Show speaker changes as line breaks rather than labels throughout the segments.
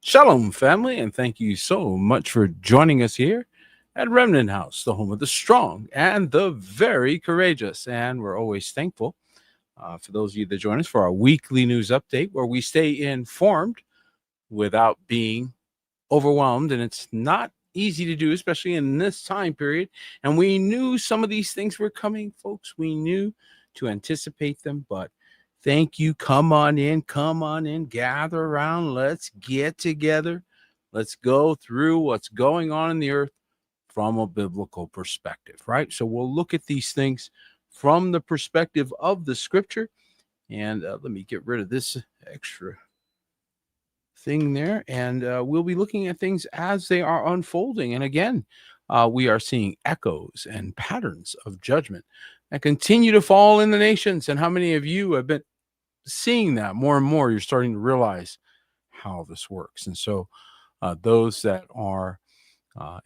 Shalom, family, and thank you so much for joining us here at Remnant House, the home of the strong and the very courageous. And we're always thankful for those of you that join us for our weekly news update where we stay informed without being overwhelmed. And it's not easy to do, especially in this time period. And we knew some of these things were coming, folks. We knew to anticipate them, but thank you. Come on in, gather around. Let's get together. Let's go through what's going on in the earth from a biblical perspective, right? So we'll look at these things from the perspective of the scripture. And let me get rid of this extra thing there. And we'll be looking at things as they are unfolding. And again, we are seeing echoes and patterns of judgment that continue to fall in the nations. And how many of you have been seeing that more and more? You're starting to realize how this works. And so those that are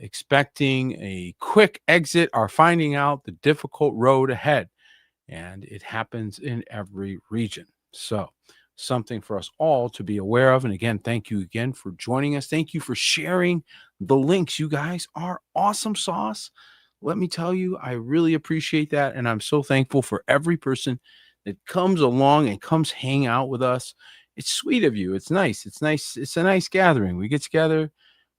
expecting a quick exit are finding out the difficult road ahead. And it happens in every region. So something for us all to be aware of. And again, thank you again for joining us. Thank you for sharing the links. You guys are awesome sauce. Let me tell you, I really appreciate that. And I'm so thankful for every person that comes along and comes hang out with us. It's sweet of you. It's nice. It's nice. It's a nice gathering. We get together,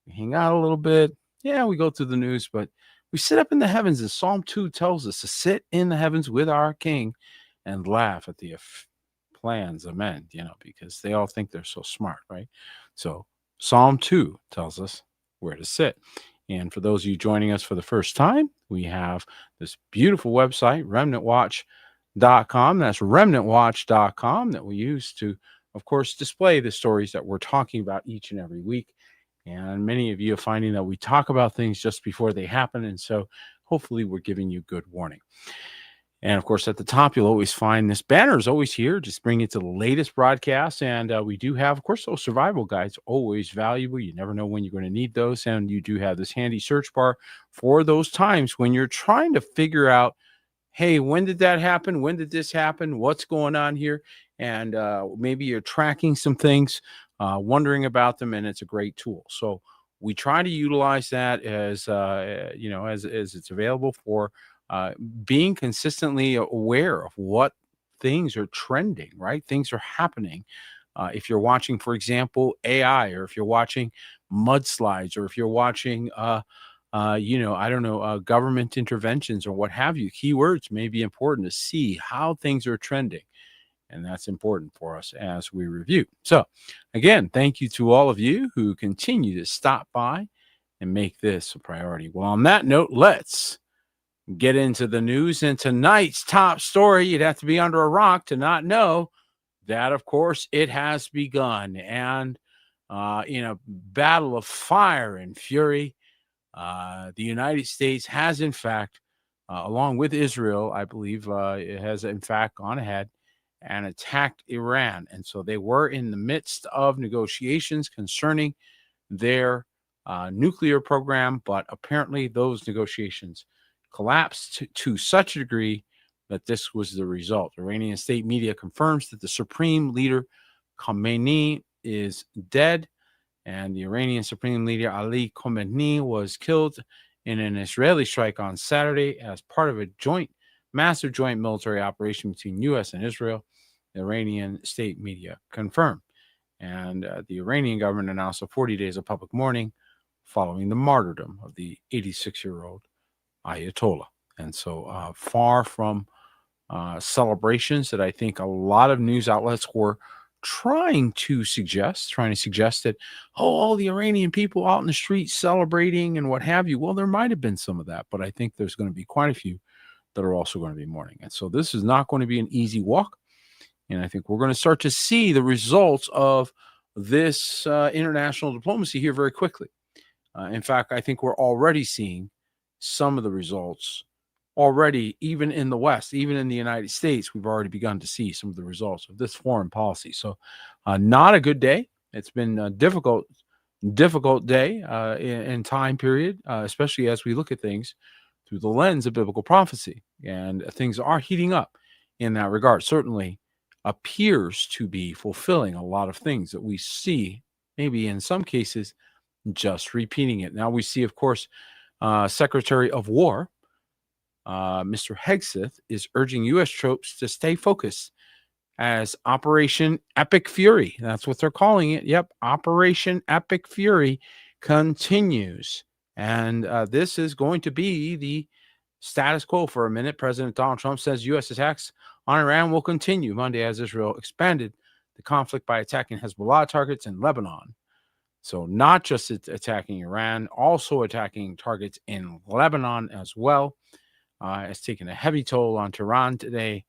we hang out a little bit. Yeah, we go through the news, but we sit up in the heavens, as Psalm 2 tells us to sit in the heavens with our King and laugh at the plans of men, because they all think they're so smart, right? So Psalm 2 tells us where to sit. And for those of you joining us for the first time, we have this beautiful website, remnantwatch.com. That's remnantwatch.com that we use to, of course, display the stories that we're talking about each and every week. And many of you are finding that we talk about things just before they happen. And so hopefully we're giving you good warning. And of course, at the top, you'll always find this banner is always here. Just bring it to the latest broadcast. And we do have, of course, those survival guides, always valuable. You never know when you're going to need those. And you do have this handy search bar for those times when you're trying to figure out, hey, when did that happen? When did this happen? What's going on here? And maybe you're tracking some things, wondering about them, and it's a great tool. So we try to utilize that as it's available for being consistently aware of what things are trending, right? Things are happening. If you're watching, for example, AI, or if you're watching mudslides, or if you're watching government interventions or what have you, keywords may be important to see how things are trending. And that's important for us as we review. So again, thank you to all of you who continue to stop by and make this a priority. Well, on that note, let's get into the news. And tonight's top story, you'd have to be under a rock to not know that, of course, it has begun. And in a battle of fire and fury, the United States has, in fact, along with Israel, I believe, it has, in fact, gone ahead and attacked Iran. And so they were in the midst of negotiations concerning their nuclear program, but apparently those negotiations collapsed to such a degree that this was the result. Iranian state media confirms that the supreme leader Khamenei is dead, and the Iranian supreme leader Ali Khamenei was killed in an Israeli strike on Saturday as part of a massive joint military operation between U.S. and Israel, the Iranian state media confirmed. And the Iranian government announced 40 days of public mourning following the martyrdom of the 86-year-old Ayatollah. And so far from celebrations that I think a lot of news outlets were trying to suggest that, all the Iranian people out in the street celebrating and what have you. Well, there might have been some of that, but I think there's going to be quite a few that are also going to be mourning. And so this is not going to be an easy walk. And I think we're going to start to see the results of this international diplomacy here very quickly. In fact, I think we're already seeing some of the results already, even in the West, even in the United States. We've already begun to see some of the results of this foreign policy. So not a good day. It's been a difficult day in time period, especially as we look at things through the lens of biblical prophecy. And things are heating up in that regard. Certainly appears to be fulfilling a lot of things that we see maybe in some cases, just repeating it. Now we see, of course, Secretary of War, Mr. Hegseth, is urging U.S. troops to stay focused as Operation Epic Fury, that's what they're calling it. Yep, Operation Epic Fury continues. And this is going to be the status quo for a minute. President Donald Trump says U.S. attacks on Iran will continue Monday as Israel expanded the conflict by attacking Hezbollah targets in Lebanon. So not just attacking Iran, also attacking targets in Lebanon as well. It's taken a heavy toll on Tehran today,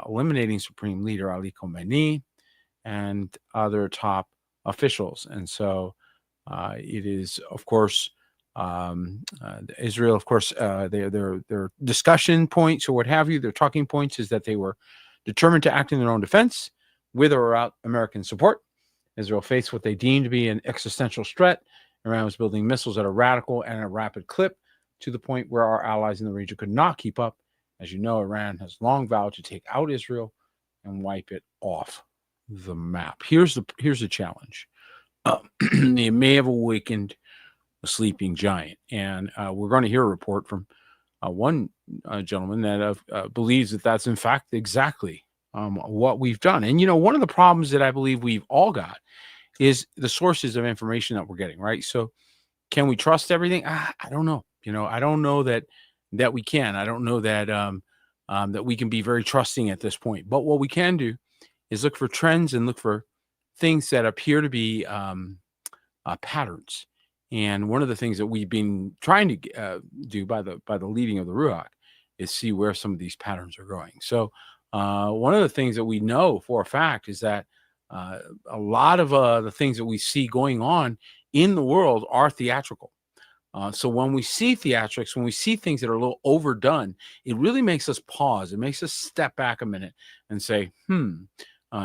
eliminating Supreme Leader Ali Khamenei and other top officials. And so it is, of course, Israel, of course, their discussion points or what have you, their talking points is that they were determined to act in their own defense with or without American support. Israel faced what they deemed to be an existential threat. Iran was building missiles at a radical and a rapid clip to the point where our allies in the region could not keep up. As you know, Iran has long vowed to take out Israel and wipe it off the map. Here's the challenge. They may have awakened a sleeping giant, and we're going to hear a report from one gentleman that believes that that's in fact exactly what we've done. And one of the problems that I believe we've all got is the sources of information that we're getting, right? So can we trust everything? I don't know. I don't know that we can. I don't know that that we can be very trusting at this point. But what we can do is look for trends and look for things that appear to be patterns. And one of the things that we've been trying to do by the leading of the Ruach is see where some of these patterns are going. So one of the things that we know for a fact is that a lot of the things that we see going on in the world are theatrical. So when we see theatrics, when we see things that are a little overdone, it really makes us pause. It makes us step back a minute and say,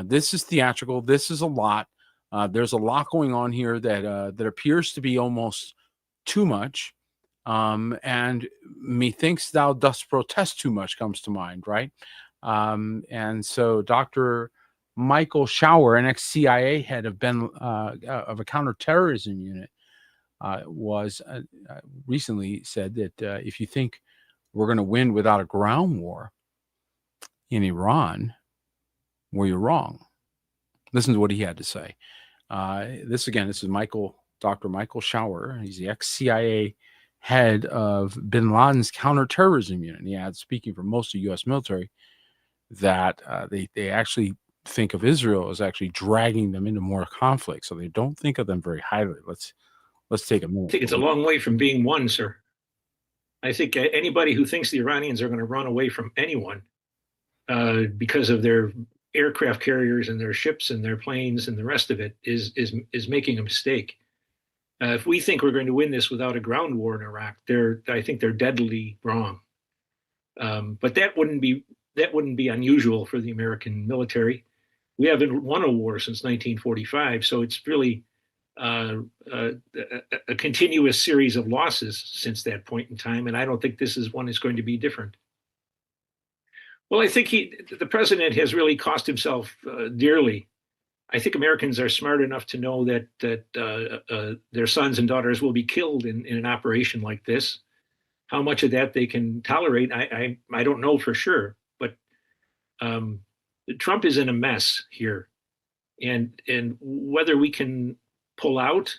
this is theatrical. This is a lot. There's a lot going on here that appears to be almost too much. And methinks thou dost protest too much comes to mind, right? And so Dr. Michael Schauer, an ex-CIA head of a counterterrorism unit, was recently said that if you think we're going to win without a ground war in Iran, well, you're wrong. Listen to what he had to say. This is Dr. Michael Schauer. He's the ex-CIA head of bin Laden's counterterrorism unit. He adds, speaking for most of the U.S. military, that they actually think of Israel as actually dragging them into more conflict. So they don't think of them very highly. Let's take a minute.
I think it's a long way from being one, sir. I think anybody who thinks the Iranians are going to run away from anyone because of their aircraft carriers and their ships and their planes and the rest of it is making a mistake. If we think we're going to win this without a ground war in Iraq, I think they're deadly wrong. But that wouldn't be unusual for the American military. We haven't won a war since 1945, so it's really a continuous series of losses since that point in time, and I don't think this one is going to be different. Well, I think the president has really cost himself dearly. I think Americans are smart enough to know that their sons and daughters will be killed in an operation like this. How much of that they can tolerate, I don't know for sure. But Trump is in a mess here, and whether we can pull out,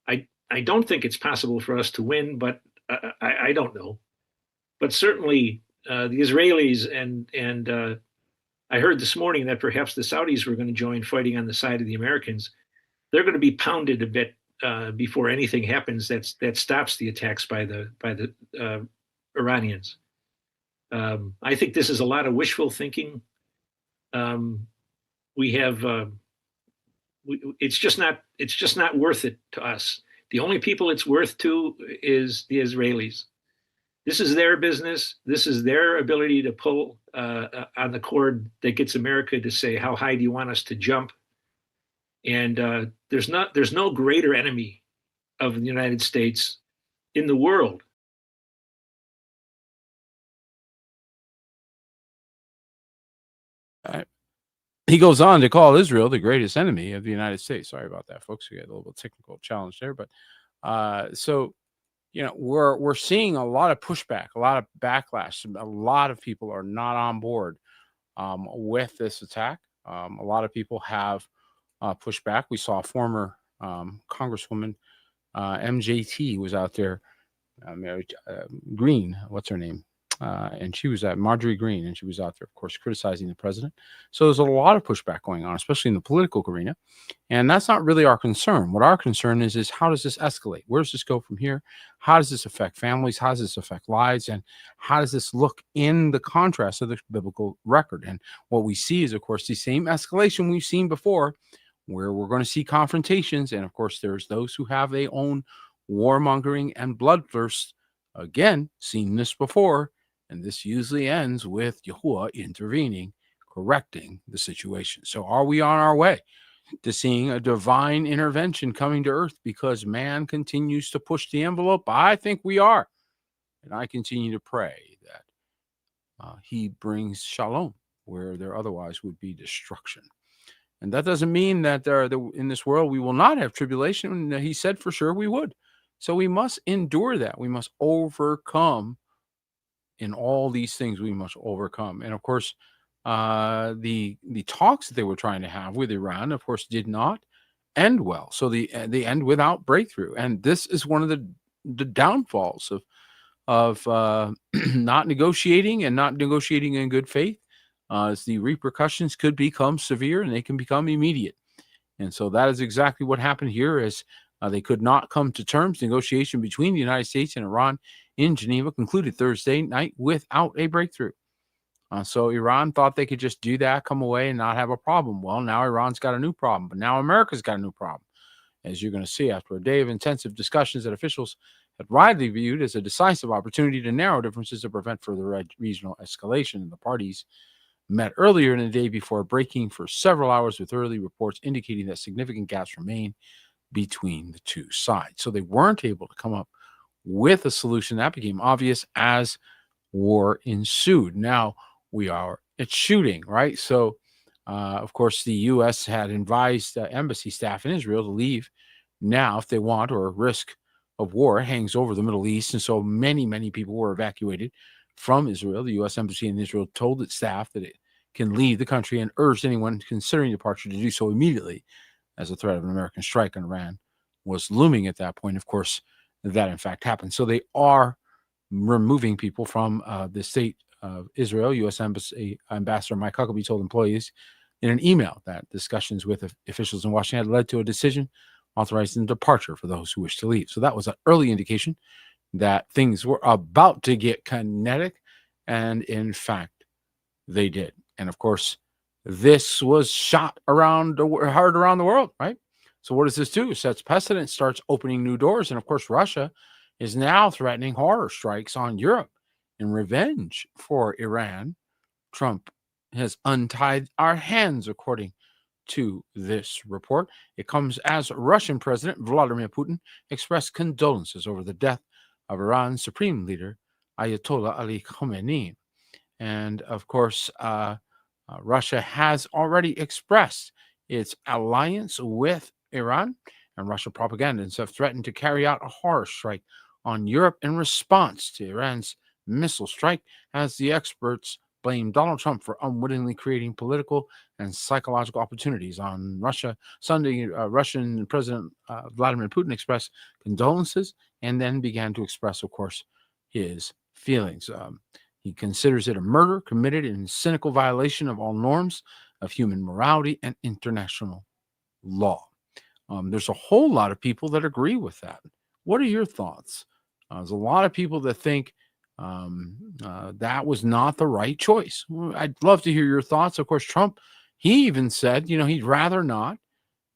I don't think it's possible for us to win, but I don't know. But certainly the Israelis and I heard this morning that perhaps the Saudis were going to join fighting on the side of the Americans. They're going to be pounded a bit before anything happens that stops the attacks by the Iranians. I think this is a lot of wishful thinking. It's just not worth it to us. The only people it's worth to is the Israelis. This is their business. This is their ability to pull on the cord that gets America to say, how high do you want us to jump? And there's no greater enemy of the United States in the world.
he goes on to call Israel the greatest enemy of the United States. Sorry about that, folks. We had a little technical challenge there, but so we're seeing a lot of pushback, a lot of backlash. A lot of people are not on board with this attack. A lot of people have pushed back. We saw former Congresswoman MJT was out there, Mary Green, what's her name? And she was at Marjorie Green, and she was out there, of course, criticizing the president. So there's a lot of pushback going on, especially in the political arena. And that's not really our concern. What our concern is how does this escalate? Where does this go from here? How does this affect families? How does this affect lives? And how does this look in the contrast of the biblical record? And what we see is, of course, the same escalation we've seen before, where we're going to see confrontations. And of course, there's those who have their own warmongering and bloodthirst. Again, seen this before. And this usually ends with Yahuwah intervening, correcting the situation. So are we on our way to seeing a divine intervention coming to earth because man continues to push the envelope? I think we are. And I continue to pray that he brings shalom where there otherwise would be destruction. And that doesn't mean that in this world we will not have tribulation. He said for sure we would. So we must endure that. We must overcome. In all these things, we must overcome. And of course, the talks that they were trying to have with Iran, of course, did not end well. So they end without breakthrough. And this is one of the downfalls of not negotiating and not negotiating in good faith. As the repercussions could become severe and they can become immediate. And so that is exactly what happened here. As they could not come to terms. Negotiation between the United States and Iran in Geneva concluded Thursday night without a breakthrough. So Iran thought they could just do that, come away, and not have a problem. Well, now Iran's got a new problem, but now America's got a new problem. As you're going to see, after a day of intensive discussions that officials had widely viewed as a decisive opportunity to narrow differences to prevent further regional escalation, the parties met earlier in the day before breaking for several hours, with early reports indicating that significant gaps remain between the two sides. So they weren't able to come up with a solution. That became obvious as war ensued. Now it's shooting, right? So, of course, the U.S. had advised embassy staff in Israel to leave now if they want, or risk of war hangs over the Middle East. And so many, many people were evacuated from Israel. The U.S. embassy in Israel told its staff that it can leave the country and urged anyone considering departure to do so immediately, as the threat of an American strike on Iran was looming at that point. Of course, that in fact happened. So they are removing people from the state of Israel. U.S. Embassy Ambassador Mike Huckabee told employees in an email that discussions with officials in Washington had led to a decision authorizing departure for those who wish to leave. So that was an early indication that things were about to get kinetic, and in fact, they did. And of course, this was shot around the world, right? So what does this do? It sets precedent, starts opening new doors. And of course, Russia is now threatening horror strikes on Europe in revenge for Iran. Trump has untied our hands, according to this report. It comes as Russian President Vladimir Putin expressed condolences over the death of Iran's supreme leader, Ayatollah Ali Khamenei. And of course, Russia has already expressed its alliance with Iran, and Russian propagandists have threatened to carry out a horror strike on Europe in response to Iran's missile strike, as the experts blame Donald Trump for unwittingly creating political and psychological opportunities on Russia. Sunday, Russian President Vladimir Putin expressed condolences and then began to express, of course, his feelings. He considers it a murder committed in cynical violation of all norms of human morality and international law. There's a whole lot of people that agree with that. What are your thoughts? There's a lot of people that think that was not the right choice. I'd love to hear your thoughts. Of course, Trump, he even said, he'd rather not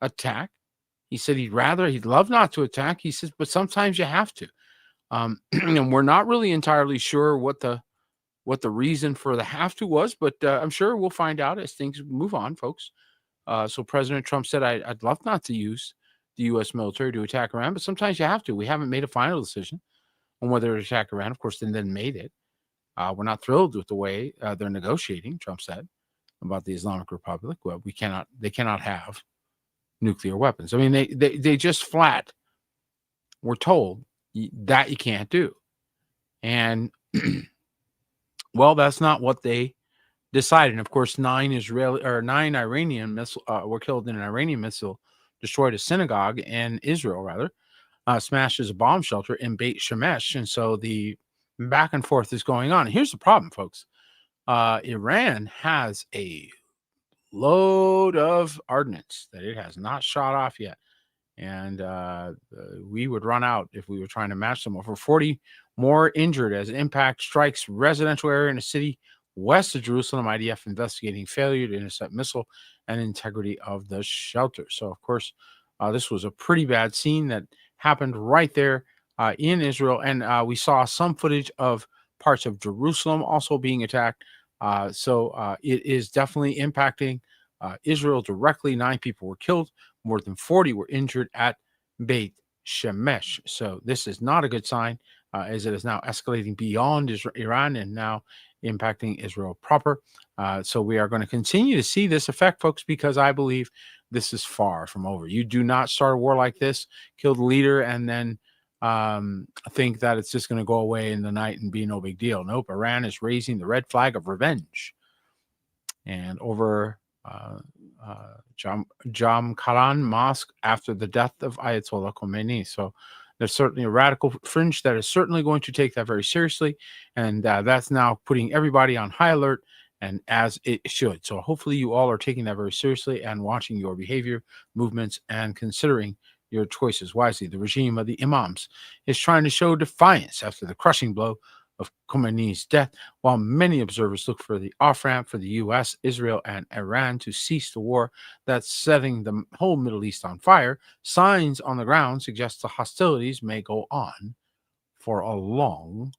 attack. He said he'd love not to attack. He says, but sometimes you have to. And we're not really entirely sure what the reason for the have to was, but I'm sure we'll find out as things move on, folks. So President Trump said, I'd love not to use the U.S. military to attack Iran, but sometimes you have to. We haven't made a final decision on whether to attack Iran. Of course, then made it. We're not thrilled with the way they're negotiating, Trump said. about the Islamic Republic. Well, they cannot have nuclear weapons. I mean, they just flat were told that you can't do. And well, that's not what they decided. And of course, 9 Iranian missiles were killed in an Iranian missile, destroyed a synagogue in Israel, rather, smashes a bomb shelter in Beit Shemesh. And so the back and forth is going on. And here's the problem, folks. Iran has a load of ordnance that it has not shot off yet. And we would run out if we were trying to match them. Over 40 more injured as impact strikes residential area in a city west of Jerusalem. IDF investigating failure to intercept missile and integrity of the shelter. So, of course, this was a pretty bad scene that happened right there in Israel. And we saw some footage of parts of Jerusalem also being attacked. So it is definitely impacting Israel directly. 9 people were killed. More than 40 were injured at Beit Shemesh. So this is not a good sign, as it is now escalating beyond Iran and now impacting Israel proper. So we are going to continue to see this effect, folks, because I believe this is far from over. You do not start a war like this, kill the leader, and then think that it's just going to go away in the night and be no big deal. Nope. Iran is raising the red flag of revenge. And over Jamkaran Mosque after the death of Ayatollah Khomeini. So there's certainly a radical fringe that is certainly going to take that very seriously. And that's now putting everybody on high alert, and as it should. So hopefully you all are taking that very seriously and watching your behavior, movements, and considering your choices wisely. The regime of the imams is trying to show defiance after the crushing blow of Khomeini's death, while many observers look for the off-ramp for the U.S., Israel, and Iran to cease the war that's setting the whole Middle East on fire. Signs on the ground suggest the hostilities may go on for a long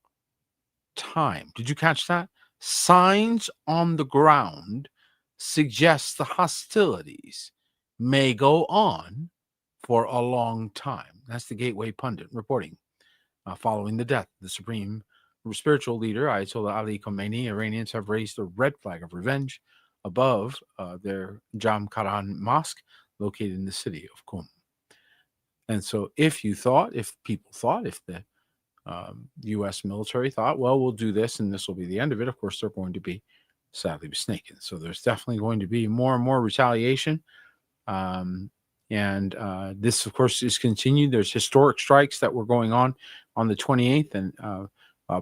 time. Did you catch that? Signs on the ground suggest the hostilities may go on for a long time. That's the Gateway Pundit reporting. Following the death of the supreme spiritual leader, Ayatollah Ali Khomeini, Iranians have raised the red flag of revenge above their Jamkaran Mosque, located in the city of Qom. And so if the U.S. military thought, well, we'll do this and this will be the end of it, of course, they're going to be sadly mistaken. So there's definitely going to be more and more retaliation. And this, of course, is continued. There's historic strikes that were going on the 28th, and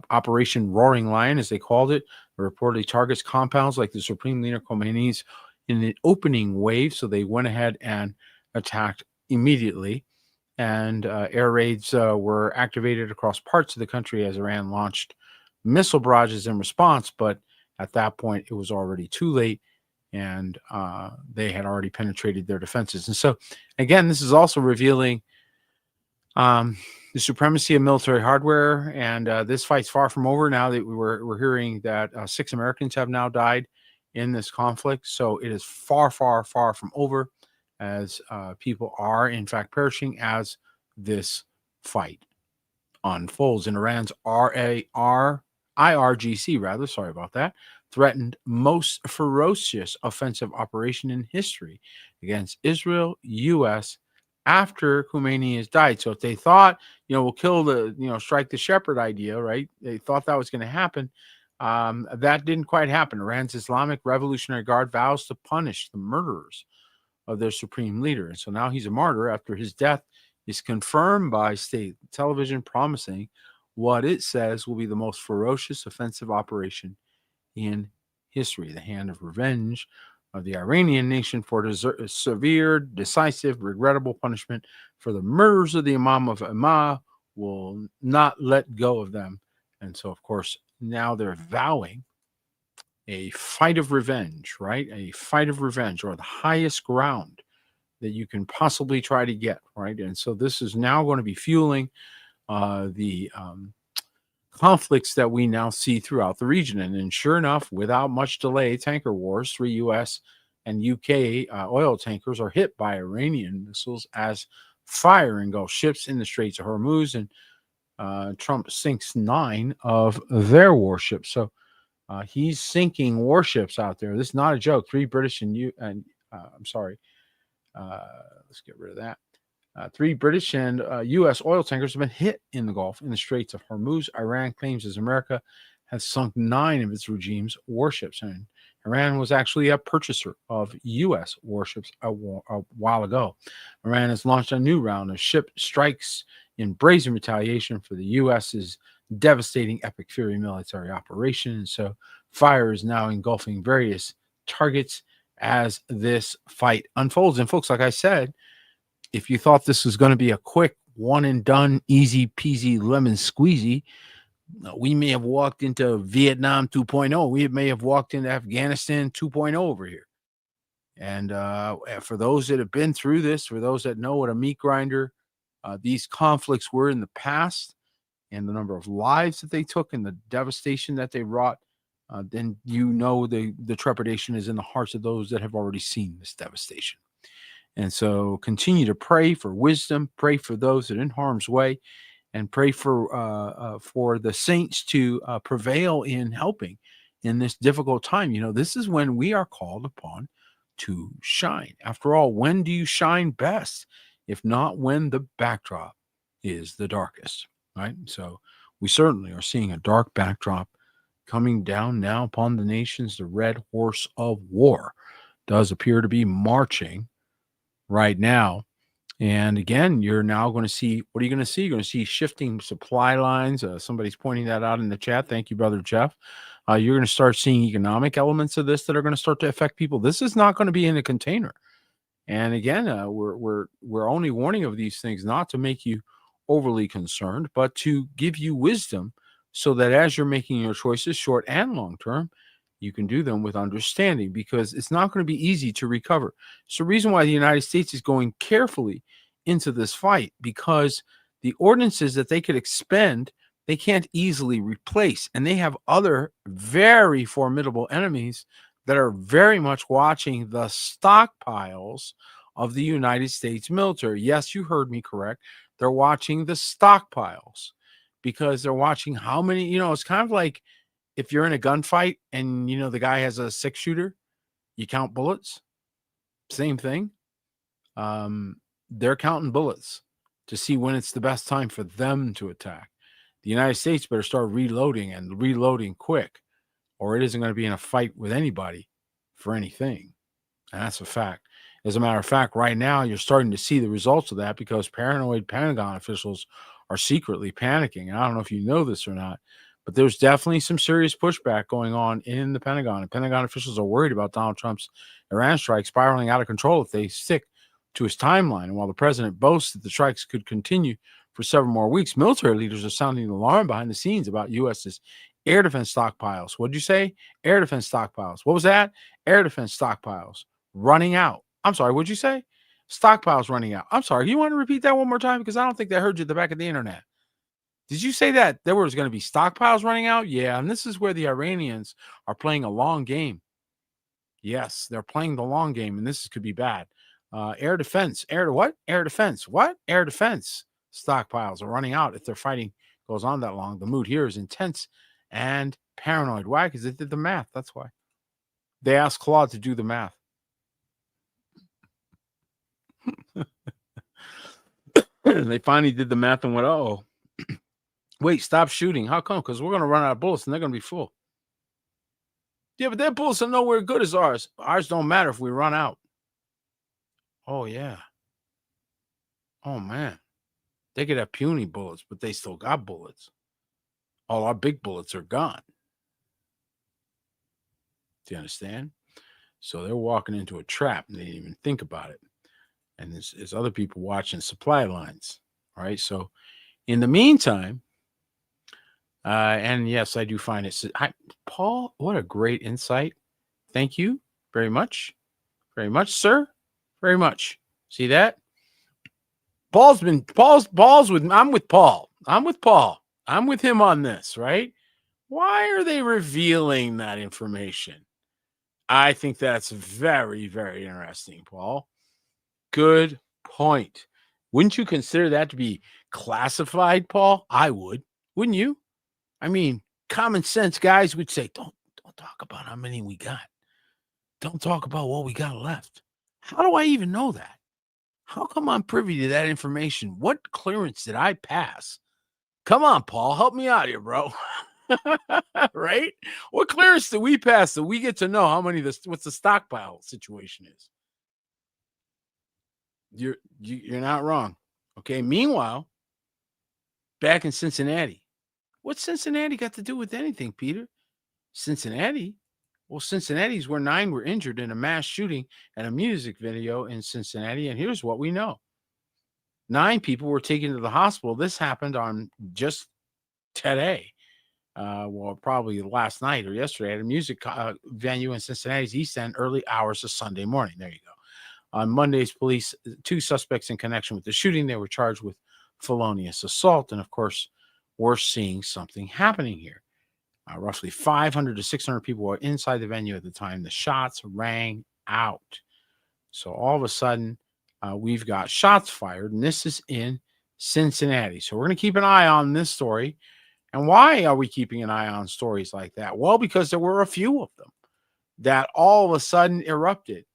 Operation Roaring Lion, as they called it, reportedly targets compounds like the Supreme Leader Khomeini's in an opening wave. So they went ahead and attacked immediately. And air raids were activated across parts of the country as Iran launched missile barrages in response. But at that point, it was already too late, and they had already penetrated their defenses. And so, again, this is also revealing the supremacy of military hardware, and this fight's far from over. Now that we're hearing that 6 Americans have now died in this conflict, so it is far, far, far from over, as people are in fact perishing as this fight unfolds. In Iran's IRGC, rather, sorry about that, threatened most ferocious offensive operation in history against Israel, U.S., after Khomeini has died. So if they thought, we'll kill strike the shepherd idea, right? They thought that was going to happen. That didn't quite happen. Iran's Islamic Revolutionary Guard vows to punish the murderers of their supreme leader. And so now he's a martyr after his death is confirmed by state television, promising what it says will be the most ferocious offensive operation in history. The hand of revenge of the Iranian nation for severe, decisive, regrettable punishment for the murders of the Imam of Imam will not let go of them. And so, of course, now they're vowing a fight of revenge, right? A fight of revenge, or the highest ground that you can possibly try to get, right? And so this is now going to be fueling the conflicts that we now see throughout the region. And then sure enough, without much delay, tanker wars, 3 U.S. and UK oil tankers are hit by Iranian missiles as fire engulfs ships in the Straits of Hormuz, and Trump sinks 9 of their warships. So He's sinking warships out there. This is not a joke. 3 British I'm sorry. Let's get rid of that. 3 British and U.S. oil tankers have been hit in the Gulf in the Straits of Hormuz. Iran claims as America has sunk 9 of its regime's warships. And Iran was actually a purchaser of U.S. warships a while ago. Iran has launched a new round of ship strikes in brazen retaliation for the U.S.'s devastating Epic Fury military operation. And so fire is now engulfing various targets as this fight unfolds. And folks, like I said, if you thought this was going to be a quick one and done, easy peasy lemon squeezy, we may have walked into Vietnam 2.0. We may have walked into Afghanistan 2.0 over here. And for those that have been through this, for those that know what a meat grinder these conflicts were in the past, and the number of lives that they took and the devastation that they wrought, then you know the trepidation is in the hearts of those that have already seen this devastation. And so continue to pray for wisdom, pray for those that are in harm's way, and pray for the saints to prevail in helping in this difficult time. You know, this is when we are called upon to shine. After all, when do you shine best? If not when the backdrop is the darkest, right? So we certainly are seeing a dark backdrop coming down now upon the nations. The red horse of war does appear to be marching right now. And again, you're now going to see, what are you going to see? You're going to see shifting supply lines. Somebody's pointing that out in the chat. Thank you, Brother Jeff. You're going to start seeing economic elements of this that are going to start to affect people. This is not going to be in a container. And again, we're only warning of these things not to make you overly concerned, but to give you wisdom so that as you're making your choices, short and long term, you can do them with understanding, because it's not going to be easy to recover. It's the reason why the United States is going carefully into this fight, because the ordinances that they could expend, they can't easily replace. And they have other very formidable enemies that are very much watching the stockpiles of the United States military. Yes, you heard me correct. They're watching the stockpiles because they're watching how many, it's kind of like if you're in a gunfight and, the guy has a 6-shooter, you count bullets. Same thing. They're counting bullets to see when it's the best time for them to attack. The United States better start reloading, and reloading quick, or it isn't going to be in a fight with anybody for anything. And that's a fact. As a matter of fact, right now, you're starting to see the results of that, because paranoid Pentagon officials are secretly panicking. And I don't know if you know this or not, but there's definitely some serious pushback going on in the Pentagon. And Pentagon officials are worried about Donald Trump's Iran strike spiraling out of control if they stick to his timeline. And while the president boasts that the strikes could continue for several more weeks, military leaders are sounding the alarm behind the scenes about U.S.'s air defense stockpiles. What did you say? Air defense stockpiles. What was that? Air defense stockpiles running out. I'm sorry, what did you say? Stockpiles running out. I'm sorry. You want to repeat that one more time? Because I don't think they heard you at the back of the internet. Did you say that there was going to be stockpiles running out? Yeah, and this is where the Iranians are playing a long game. Yes, they're playing the long game, and this could be bad. Air defense. What? Air defense. What? Air defense stockpiles are running out if their fighting goes on that long. The mood here is intense and paranoid. Why? Because they did the math. That's why. They asked Claude to do the math. They finally did the math and went, oh, wait, stop shooting. How come? Because we're going to run out of bullets and they're going to be full. Yeah, but their bullets are nowhere good as ours. Ours don't matter if we run out. Oh, yeah. Oh, man. They could have puny bullets, but they still got bullets. All our big bullets are gone. Do you understand? So they're walking into a trap and they didn't even think about it. And there's other people watching supply lines. All right. So in the meantime, and yes, I do find it. Paul, what a great insight. Thank you very much. Very much, sir. Very much. See that? Paul's with I'm with Paul. I'm with Paul. I'm with him on this, right? Why are they revealing that information? I think that's very, very interesting, Paul. Good point. Wouldn't you consider that to be classified, Paul? I would. Wouldn't you? I mean, common sense guys would say, don't Don't talk about how many we got. Don't talk about what we got left. How do I even know that? How come I'm privy to that information? What clearance did I pass? Come on, Paul, help me out here, bro. Right? What clearance did we pass that we get to know how many what's the stockpile situation is? You're not wrong. Okay. Meanwhile, back in Cincinnati, what's Cincinnati got to do with anything, Peter? Cincinnati? Well, Cincinnati's where 9 were injured in a mass shooting at a music video in Cincinnati. And here's what we know: 9 people were taken to the hospital. This happened on just today. Well, probably last night or yesterday at a music venue in Cincinnati's East End, early hours of Sunday morning. There you go. On Monday's police, 2 suspects in connection with the shooting. They were charged with felonious assault. And of course, we're seeing something happening here. Roughly 500 to 600 people were inside the venue at the time the shots rang out. So all of a sudden, we've got shots fired, and this is in Cincinnati. So we're going to keep an eye on this story. And why are we keeping an eye on stories like that? Well, because there were a few of them that all of a sudden erupted.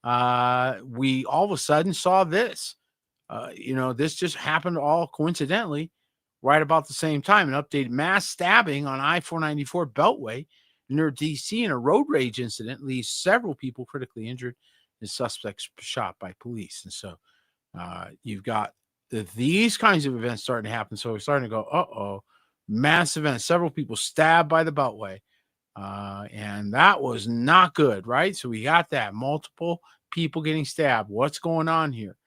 We all of a sudden saw this. This just happened all coincidentally right about the same time. An updated mass stabbing on I-494 Beltway near D.C. in a road rage incident leaves several people critically injured and suspects shot by police. And so you've got these kinds of events starting to happen. So we're starting to go, mass events, several people stabbed by the Beltway. And that was not good, right? So we got that. Multiple people getting stabbed. What's going on here?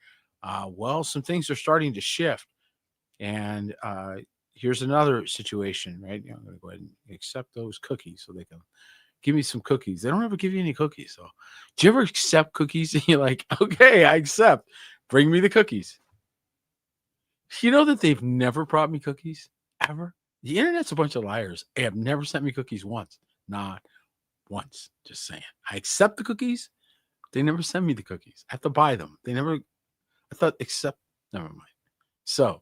Well, some things are starting to shift. And here's another situation, right? I'm going to go ahead and accept those cookies so they can give me some cookies. They don't ever give you any cookies. So do you ever accept cookies? And you're like, okay, I accept. Bring me the cookies. You know that they've never brought me cookies ever? The internet's a bunch of liars. They have never sent me cookies once. Not once. Just saying. I accept the cookies. They never send me the cookies. I have to buy them. They never, I thought, never mind. So,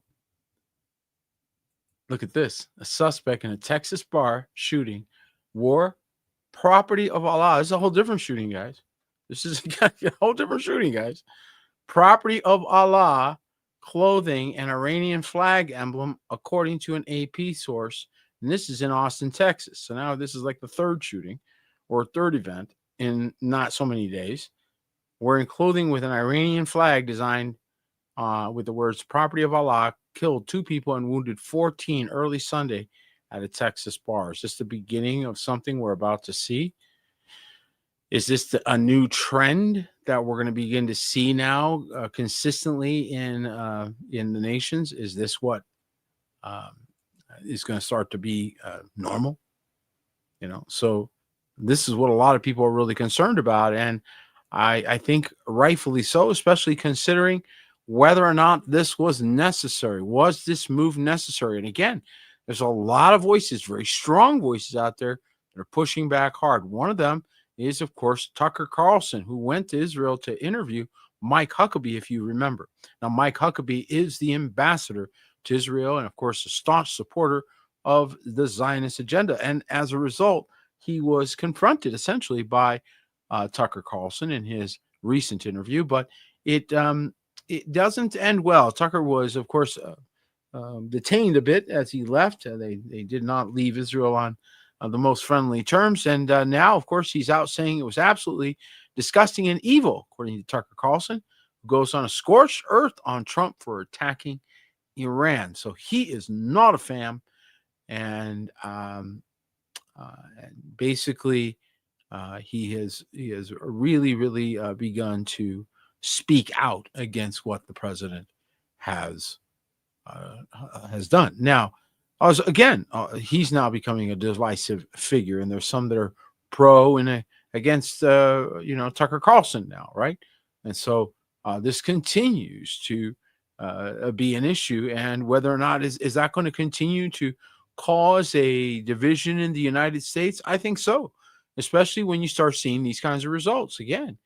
look at this. A suspect in a Texas bar shooting wore property of Allah. This is a whole different shooting, guys. This is a whole different shooting, guys. Property of Allah clothing and Iranian flag emblem, according to an AP source. And this is in Austin, Texas. So now this is like the third shooting or third event in not so many days. Wearing clothing with an Iranian flag designed with the words property of Allah, killed 2 people and wounded 14 early Sunday at a Texas bar. Is this the beginning of something we're about to see? Is this a new trend that we're going to begin to see now consistently in the nations? Is this what is going to start to be normal? So this is what a lot of people are really concerned about. And I think rightfully so, especially considering whether or not this was necessary. Was this move necessary? And again, there's a lot of voices, very strong voices out there that are pushing back hard. One of them is, of course, Tucker Carlson, who went to Israel to interview Mike Huckabee, if you remember. Now, Mike Huckabee is the ambassador to Israel and, of course, a staunch supporter of the Zionist agenda. And as a result, he was confronted essentially by Tucker Carlson in his recent interview. But it doesn't end well. Tucker was, of course, detained a bit as he left. They did not leave Israel on the most friendly terms. And now, of course, he's out saying it was absolutely disgusting and evil, according to Tucker Carlson, who goes on a scorched earth on Trump for attacking Iran. So he is not a fan. And basically, he has really begun to speak out against what the president has done. Now, he's now becoming a divisive figure, and there's some that are pro and against Tucker Carlson now, right? And so this continues to be an issue, and whether or not is that going to continue to cause a division in the United States? I think so, especially when you start seeing these kinds of results again.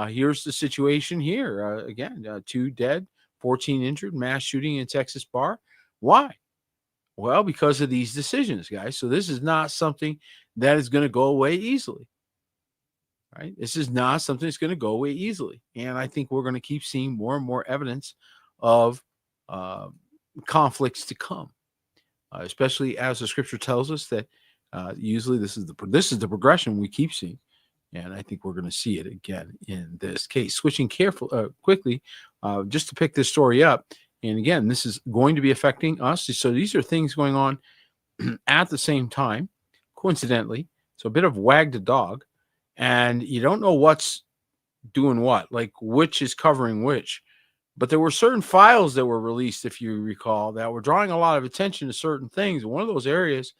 Here's the situation here. Again, 2 dead, 14 injured, mass shooting in Texas bar. Why? Well, because of these decisions, guys. So this is not something that is going to go away easily, right? This is not something that's going to go away easily. And I think we're going to keep seeing more and more evidence of uh, conflicts to come, especially as the scripture tells us that usually this is the progression we keep seeing. And I think we're going to see it again in this case. Switching quickly, just to pick this story up. And again, this is going to be affecting us. So these are things going on at the same time, coincidentally. So a bit of wag the dog, and you don't know what's doing what, like which is covering which. But there were certain files that were released, if you recall, that were drawing a lot of attention to certain things. One of those areas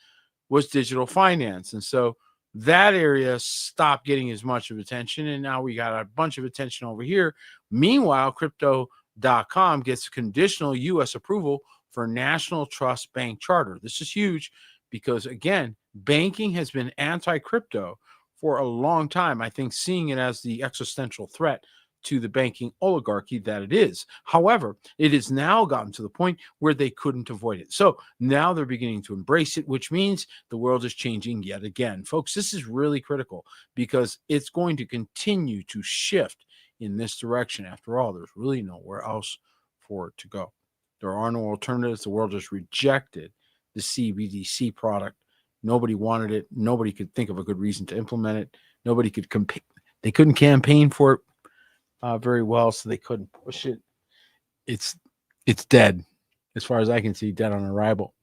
was digital finance. And so that area stopped getting as much of attention. And now we got a bunch of attention over here. Meanwhile, crypto.com gets conditional U.S. approval for National Trust Bank Charter. This is huge because, again, banking has been anti-crypto for a long time. I think seeing it as the existential threat to the banking oligarchy that it is. However, it has now gotten to the point where they couldn't avoid it. So now they're beginning to embrace it, which means the world is changing yet again. Folks, this is really critical because it's going to continue to shift in this direction. After all, there's really nowhere else for it to go. There are no alternatives. The world has rejected the CBDC product. Nobody wanted it. Nobody could think of a good reason to implement it. Nobody could campaign. They couldn't campaign for it very well, so they couldn't push it. It's dead, as far as I can see, dead on arrival.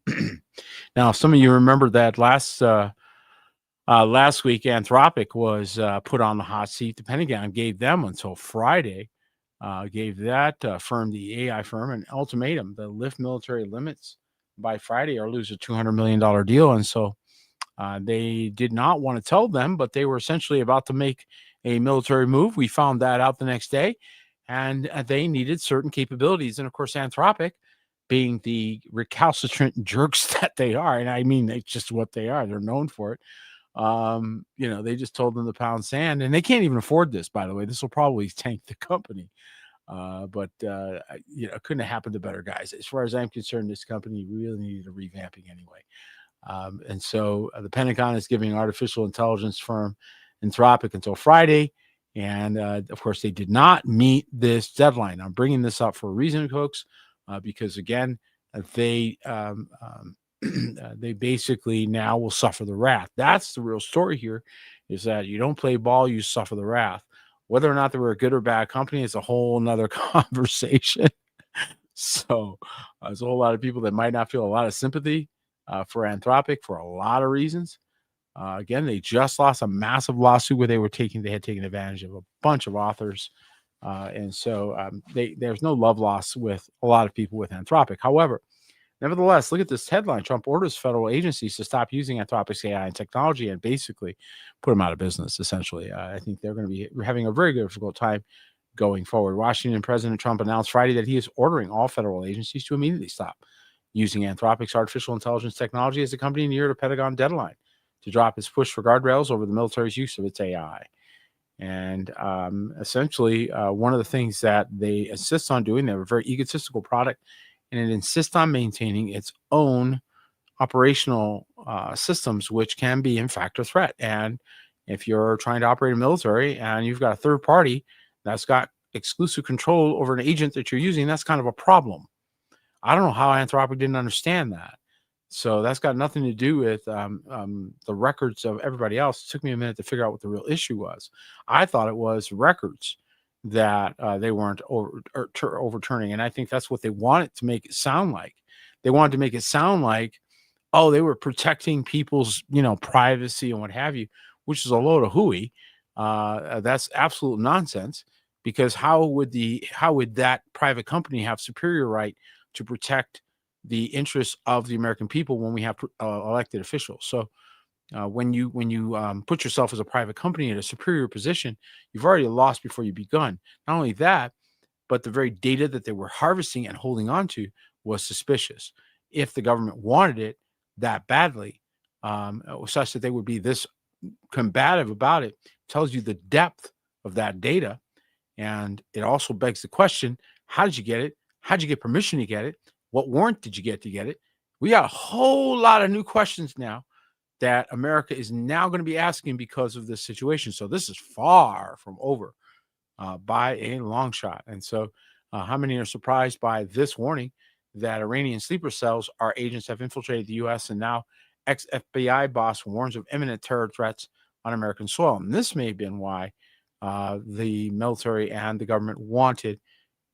Now, some of you remember that last week, Anthropic was put on the hot seat. The Pentagon gave them until Friday, gave that firm, the AI firm, an ultimatum to lift military limits by Friday or lose a $200 million deal. And so they did not want to tell them, but they were essentially about to make a military move. We found that out the next day, and they needed certain capabilities. And of course, Anthropic, being the recalcitrant jerks that they are, and I mean, it's just what they are. They're known for it. They just told them to pound sand, and they can't even afford this, by the way. This will probably tank the company. But it couldn't have happened to better guys. As far as I'm concerned, this company really needed a revamping anyway. And so the Pentagon is giving artificial intelligence firm Anthropic until Friday. And of course, they did not meet this deadline. I'm bringing this up for a reason, folks, because again, they basically now will suffer the wrath. That's the real story here, is that you don't play ball, you suffer the wrath. Whether or not they were a good or bad company is a whole nother conversation. So there's a whole lot of people that might not feel a lot of sympathy for Anthropic for a lot of reasons. Again, they just lost a massive lawsuit where they had taken advantage of a bunch of authors. And so there's no love loss with a lot of people with Anthropic. However, nevertheless, look at this headline. Trump orders federal agencies to stop using Anthropic's AI and technology and basically put them out of business, essentially. I think they're going to be having a very difficult time going forward. Washington President Trump announced Friday that he is ordering all federal agencies to immediately stop using Anthropic's artificial intelligence technology as the company neared a Pentagon deadline to drop its push for guardrails over the military's use of its AI. And essentially, one of the things that they insist on doing, they have a very egotistical product, and it insists on maintaining its own operational systems, which can be, in fact, a threat. And if you're trying to operate a military and you've got a third party that's got exclusive control over an agent that you're using, that's kind of a problem. I don't know how Anthropic didn't understand that. So that's got nothing to do with the records of everybody else. It took me a minute to figure out what the real issue was. I thought it was records that they weren't overturning. And I think that's what they wanted to make it sound like. They wanted to make it sound like, oh, they were protecting people's, privacy and what have you, which is a load of hooey. That's absolute nonsense, because how would that private company have superior right to protect the interests of the American people when we have elected officials? So when you put yourself as a private company in a superior position, you've already lost before you begun. Not only that, but the very data that they were harvesting and holding on to was suspicious. If the government wanted it that badly, such that they would be this combative about it, tells you the depth of that data. And it also begs the question, how did you get it? How did you get permission to get it? What warrant did you get to get it? We got a whole lot of new questions now that America is now going to be asking because of this situation. So this is far from over by a long shot. And so, how many are surprised by this warning that Iranian sleeper cells, our agents have infiltrated the U.S. and now ex-FBI boss warns of imminent terror threats on American soil? And this may have been why the military and the government wanted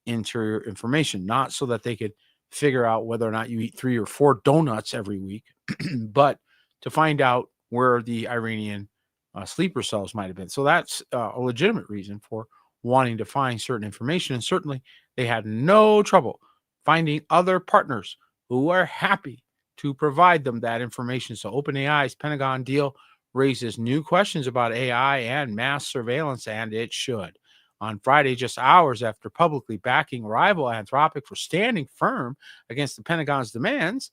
interior information, not so that they could figure out whether or not you eat 3 or 4 donuts every week, but to find out where the Iranian sleeper cells might have been. So that's a legitimate reason for wanting to find certain information. And certainly they had no trouble finding other partners who are happy to provide them that information. So OpenAI's Pentagon deal raises new questions about AI and mass surveillance, and it should. On Friday, just hours after publicly backing rival Anthropic for standing firm against the Pentagon's demands,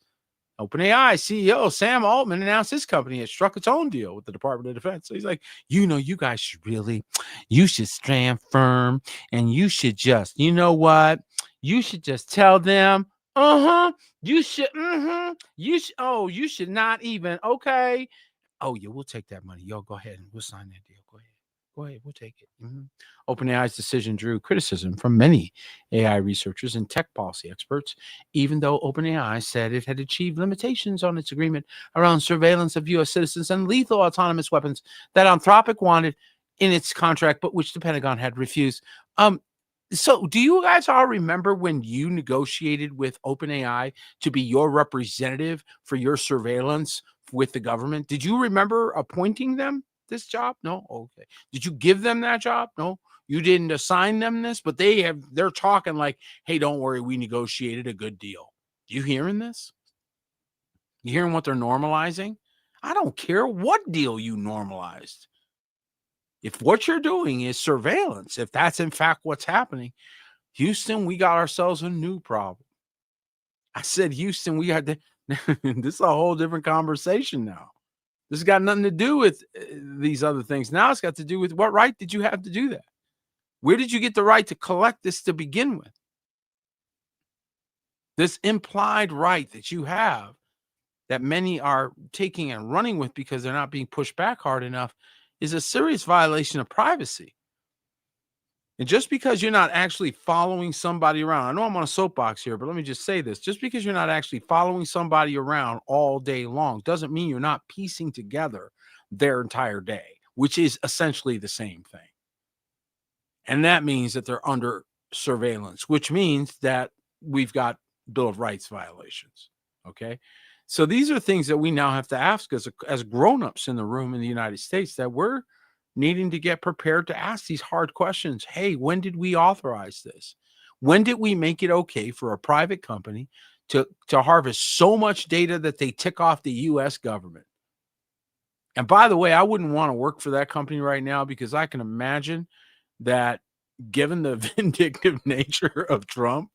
OpenAI CEO Sam Altman announced his company had struck its own deal with the Department of Defense. So he's like, you guys you should stand firm, and you should just, you know what? You should just tell them, you should, you should not even, okay. Oh, yeah, we'll take that money. Yo, go ahead and we'll sign that deal. Go ahead. Go ahead. We'll take it. OpenAI's decision drew criticism from many AI researchers and tech policy experts, even though OpenAI said it had achieved limitations on its agreement around surveillance of U.S. citizens and lethal autonomous weapons that Anthropic wanted in its contract, but which the Pentagon had refused. So do you guys all remember when you negotiated with OpenAI to be your representative for your surveillance with the government? Did you remember appointing them this job? No? Okay. Did you give them that job? No. You didn't assign them this, but they're talking like, hey, don't worry, we negotiated a good deal. You hearing this? You hearing what they're normalizing? I don't care what deal you normalized. If what you're doing is surveillance, if that's in fact what's happening, Houston, we got ourselves a new problem. I said, Houston, we got this is a whole different conversation now. This has got nothing to do with these other things. Now it's got to do with what right did you have to do that? Where did you get the right to collect this to begin with? This implied right that you have that many are taking and running with because they're not being pushed back hard enough is a serious violation of privacy. And just because you're not actually following somebody around, I know I'm on a soapbox here, but let me just say this. Just because you're not actually following somebody around all day long doesn't mean you're not piecing together their entire day, which is essentially the same thing. And that means that they're under surveillance, which means that we've got Bill of Rights violations. Okay. So these are things that we now have to ask as grown-ups in the room in the United States, that we're needing to get prepared to ask these hard questions. Hey, when did we authorize this? When did we make it okay for a private company to harvest so much data that they tick off the U.S. government? And by the way, I wouldn't want to work for that company right now, because I can imagine that, given the vindictive nature of Trump,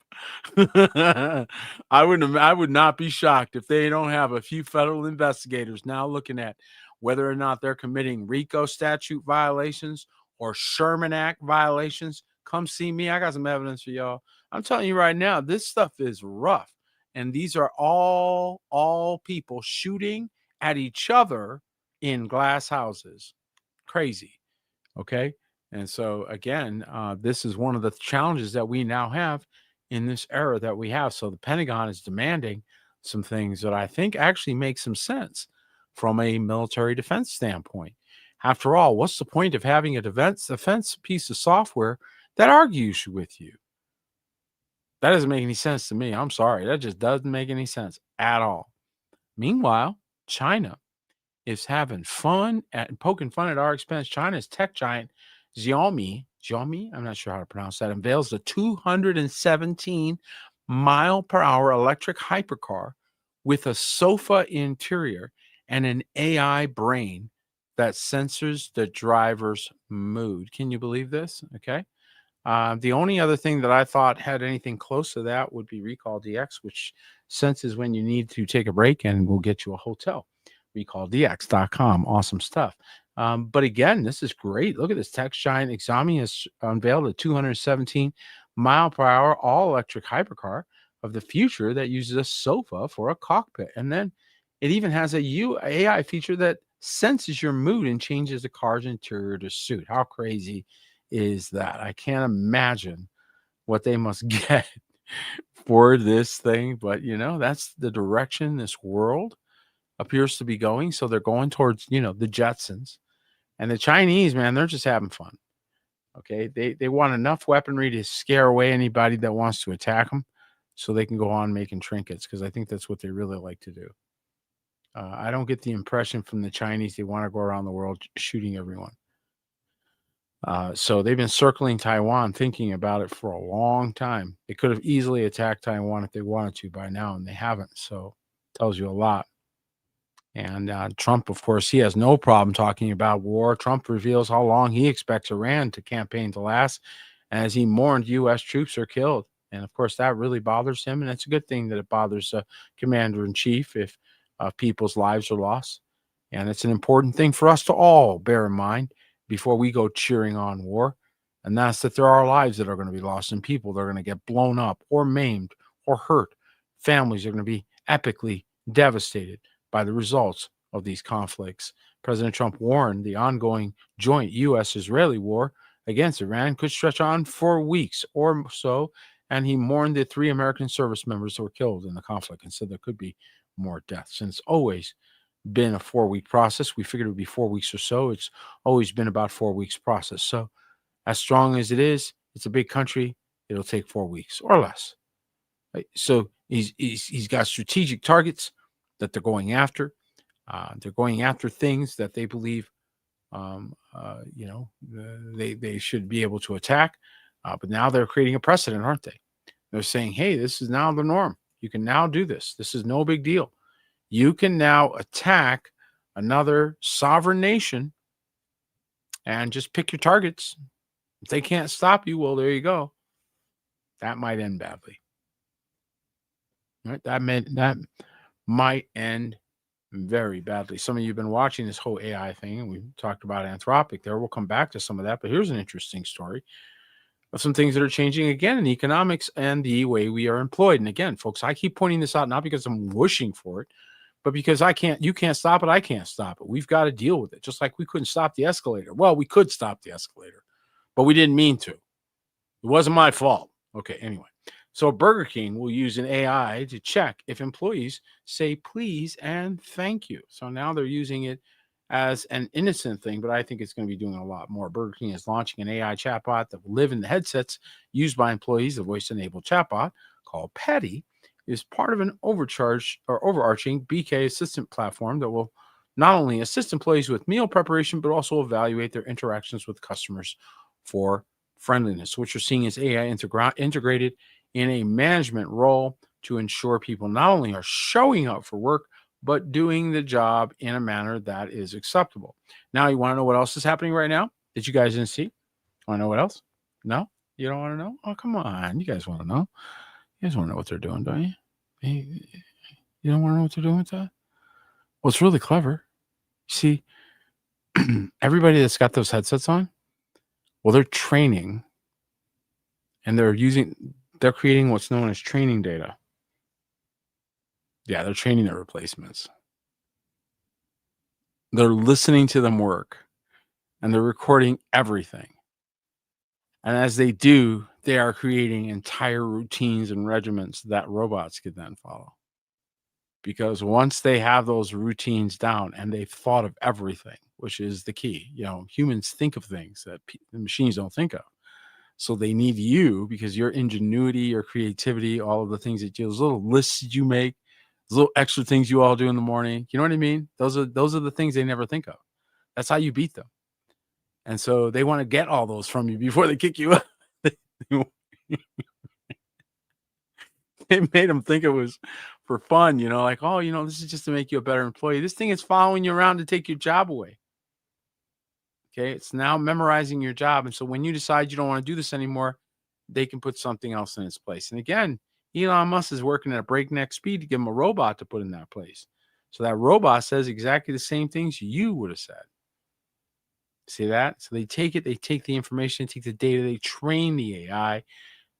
I would not be shocked if they don't have a few federal investigators now looking at whether or not they're committing RICO statute violations or Sherman Act violations. Come see me. I got some evidence for y'all. I'm telling you right now, this stuff is rough. And these are all people shooting at each other in glass houses. Crazy. Okay. And so again, this is one of the challenges that we now have in this era that we have. So the Pentagon is demanding some things that I think actually make some sense from a military defense standpoint. After all, what's the point of having a defense piece of software that argues with you? That doesn't make any sense to me. I'm sorry. That just doesn't make any sense at all. Meanwhile, China is having fun at poking fun at our expense. China's tech giant Xiaomi, I'm not sure how to pronounce that, unveils the 217 mile per hour electric hypercar with a sofa interior and an AI brain that censors the driver's mood. Can you believe this? Okay. The only other thing that I thought had anything close to that would be Recall DX, which senses when you need to take a break and will get you a hotel. RecallDX.com. Awesome stuff. But again, this is great. Look at this. Tech giant Xiaomi has unveiled a 217 mile per hour all electric hypercar of the future that uses a sofa for a cockpit. And then it even has a AI feature that senses your mood and changes the car's interior to suit. How crazy is that? I can't imagine what they must get for this thing, but that's the direction this world appears to be going. So they're going towards, the Jetsons. And the Chinese, man, they're just having fun. Okay, they want enough weaponry to scare away anybody that wants to attack them, so they can go on making trinkets, because I think that's what they really like to do. I don't get the impression from the Chinese they want to go around the world shooting everyone. So they've been circling Taiwan, thinking about it for a long time. They could have easily attacked Taiwan if they wanted to by now, and they haven't. So tells you a lot. And Trump, of course, he has no problem talking about war. Trump reveals how long he expects Iran to campaign to last, as he mourned U.S. troops are killed. And of course, that really bothers him. And it's a good thing that it bothers commander in chief if people's lives are lost. And it's an important thing for us to all bear in mind before we go cheering on war. And that's that there are lives that are going to be lost, and people that are going to get blown up or maimed or hurt. Families are going to be epically devastated by the results of these conflicts. President Trump warned the ongoing joint U.S.-Israeli war against Iran could stretch on for weeks or so, and he mourned the 3 American service members who were killed in the conflict and said there could be more deaths. And it's always been a 4-week process. We figured it would be 4 weeks or so. It's always been about 4 weeks process. So as strong as it is, it's a big country. It'll take 4 weeks or less. Right? So he's got strategic targets that they're going after. They're going after things that they believe, they should be able to attack. But now they're creating a precedent, aren't they? They're saying, hey, this is now the norm. You can now do this. This is no big deal. You can now attack another sovereign nation and just pick your targets. If they can't stop you, well, there you go. That might end badly. Right? That might end very badly. Some of you have been watching this whole AI thing, and we talked about Anthropic there. We'll come back to some of that, but here's an interesting story of some things that are changing again in economics and the way we are employed. And again, folks, I keep pointing this out not because I'm wishing for it, but because you can't stop it, I can't stop it. We've got to deal with it. Just like we couldn't stop the escalator. Well, we could stop the escalator, but we didn't mean to. It wasn't my fault. Okay, anyway. So Burger King will use an AI to check if employees say please and thank you. So now they're using it as an innocent thing, but I think it's going to be doing a lot more. Burger King is launching an AI chatbot that will live in the headsets used by employees. The voice-enabled chatbot called Patty is part of an overarching BK assistant platform that will not only assist employees with meal preparation, but also evaluate their interactions with customers for friendliness. What you're seeing is AI integrated in a management role to ensure people not only are showing up for work, but doing the job in a manner that is acceptable. Now, you want to know what else is happening right now that you guys didn't see? Want to know what else? No? You don't want to know? Oh, come on. You guys want to know. You guys want to know what they're doing, don't you? You don't want to know what they're doing with that? Well, it's really clever. See, everybody that's got those headsets on, well, they're training, and they're creating what's known as training data. Yeah, they're training their replacements. They're listening to them work, and they're recording everything. And as they do, they are creating entire routines and regiments that robots can then follow. Because once they have those routines down and they've thought of everything, which is the key, humans think of things that the machines don't think of. So they need you because your ingenuity, your creativity, all of the things that those little lists that you make, those little extra things you all do in the morning. You know what I mean? Those are the things they never think of. That's how you beat them. And so they want to get all those from you before they kick you out. They made them think it was for fun, like, oh, this is just to make you a better employee. This thing is following you around to take your job away. Okay, it's now memorizing your job. And so when you decide you don't want to do this anymore, they can put something else in its place. And again, Elon Musk is working at a breakneck speed to give him a robot to put in that place. So that robot says exactly the same things you would have said. See that? So they take the information, take the data, they train the AI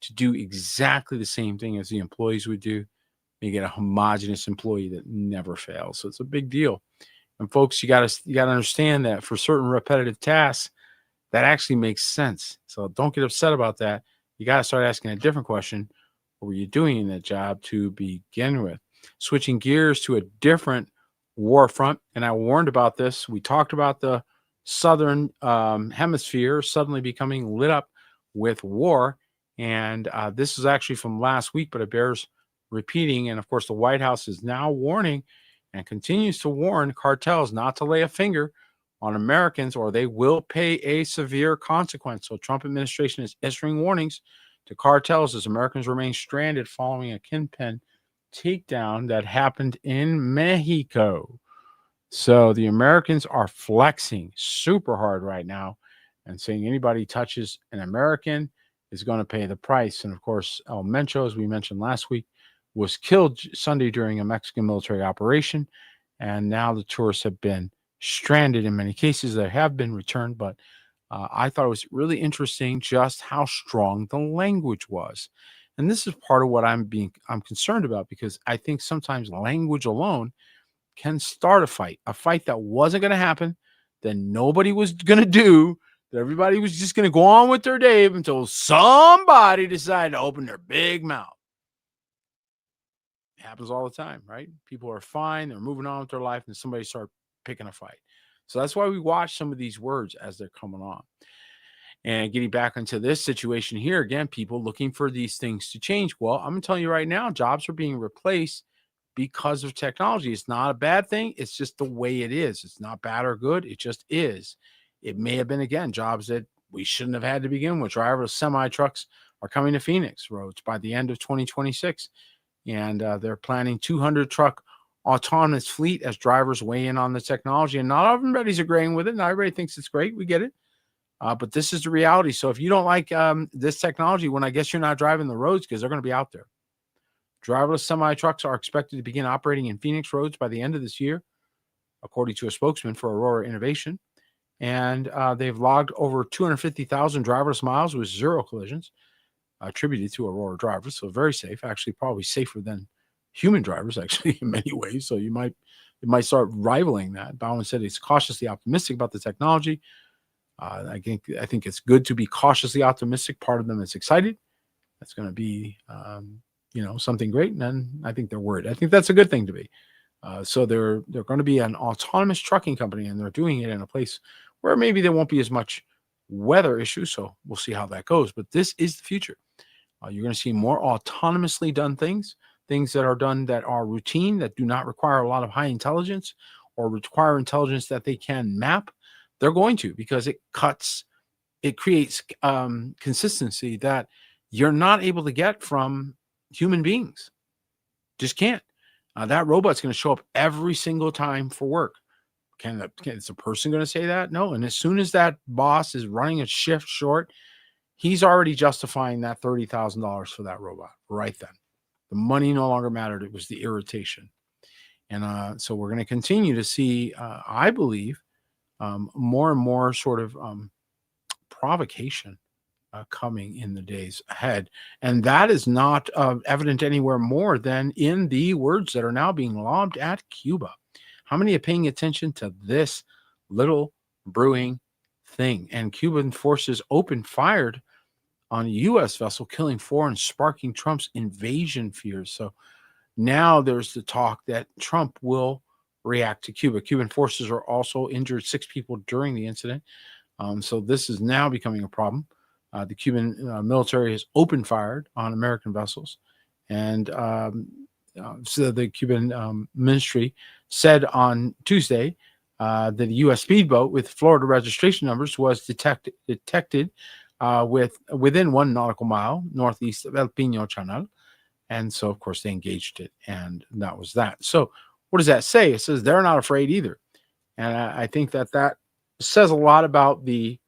to do exactly the same thing as the employees would do. You get a homogenous employee that never fails. So it's a big deal. And folks, you gotta understand that for certain repetitive tasks, that actually makes sense. So don't get upset about that. You got to start asking a different question. What were you doing in that job to begin with? Switching gears to a different war front. And I warned about this. We talked about the southern hemisphere suddenly becoming lit up with war. And this is actually from last week, but it bears repeating. And of course, the White House is now warning and continues to warn cartels not to lay a finger on Americans or they will pay a severe consequence. So Trump administration is issuing warnings to cartels as Americans remain stranded following a kingpin takedown that happened in Mexico. So the Americans are flexing super hard right now and saying anybody touches an American is going to pay the price. And of course, El Mencho, as we mentioned last week, was killed Sunday during a Mexican military operation. And now the tourists have been stranded in many cases. They have been returned, but I thought it was really interesting just how strong the language was. And this is part of what I'm concerned about, because I think sometimes language alone can start a fight that wasn't going to happen, that nobody was going to do, that everybody was just going to go on with their day until somebody decided to open their big mouth. It happens all the time, right? People are fine, they're moving on with their life, and somebody starts picking a fight. So that's why we watch some of these words as they're coming on. And getting back into this situation here, again, people looking for these things to change. Well, I'm going to tell you right now, jobs are being replaced because of technology. It's not a bad thing. It's just the way it is. It's not bad or good. It just is. It may have been, again, jobs that we shouldn't have had to begin with. Driverless semi-trucks are coming to Phoenix roads by the end of 2026. And they're planning 200 truck autonomous fleet as drivers weigh in on the technology. And not everybody's agreeing with it. Not everybody thinks it's great. We get it. But this is the reality. So if you don't like this technology, when I guess you're not driving the roads, because they're going to be out there. Driverless semi-trucks are expected to begin operating in Phoenix roads by the end of this year, according to a spokesman for Aurora Innovation. And they've logged over 250,000 driverless miles with zero collisions attributed to Aurora drivers. So very safe, actually probably safer than human drivers, actually, in many ways. So it might start rivaling that. Bowen said he's cautiously optimistic about the technology. I think it's good to be cautiously optimistic. Part of them is excited. That's going to be, something great. And then I think they're worried. I think that's a good thing to be. So they're going to be an autonomous trucking company, and they're doing it in a place where maybe there won't be as much weather issues. So we'll see how that goes. But this is the future. You're going to see more autonomously done things that are done that are routine, that do not require a lot of high intelligence or require intelligence that they can map. They're going to, because it creates consistency that you're not able to get from human beings. Just can't. That robot's going to show up every single time for work. Is a person going to say that? No. And as soon as that boss is running a shift short, he's already justifying that $30,000 for that robot right then. The money no longer mattered. It was the irritation. And so we're going to continue to see, I believe, more and more sort of provocation coming in the days ahead. And that is not evident anywhere more than in the words that are now being lobbed at Cuba. How many are paying attention to this little brewing thing? And Cuban forces opened fire on a U.S. vessel, killing 4 and sparking Trump's invasion fears. So now there's the talk that Trump will react to Cuba. Cuban forces are also injured 6 people during the incident. So this is now becoming a problem. The Cuban military has opened fire on American vessels. And so the Cuban ministry said on Tuesday that a U.S. speedboat with Florida registration numbers was detected within 1 nautical mile northeast of El Pino Channel. And so, of course, they engaged it. And that was that. So what does that say? It says they're not afraid either. And I think that says a lot about the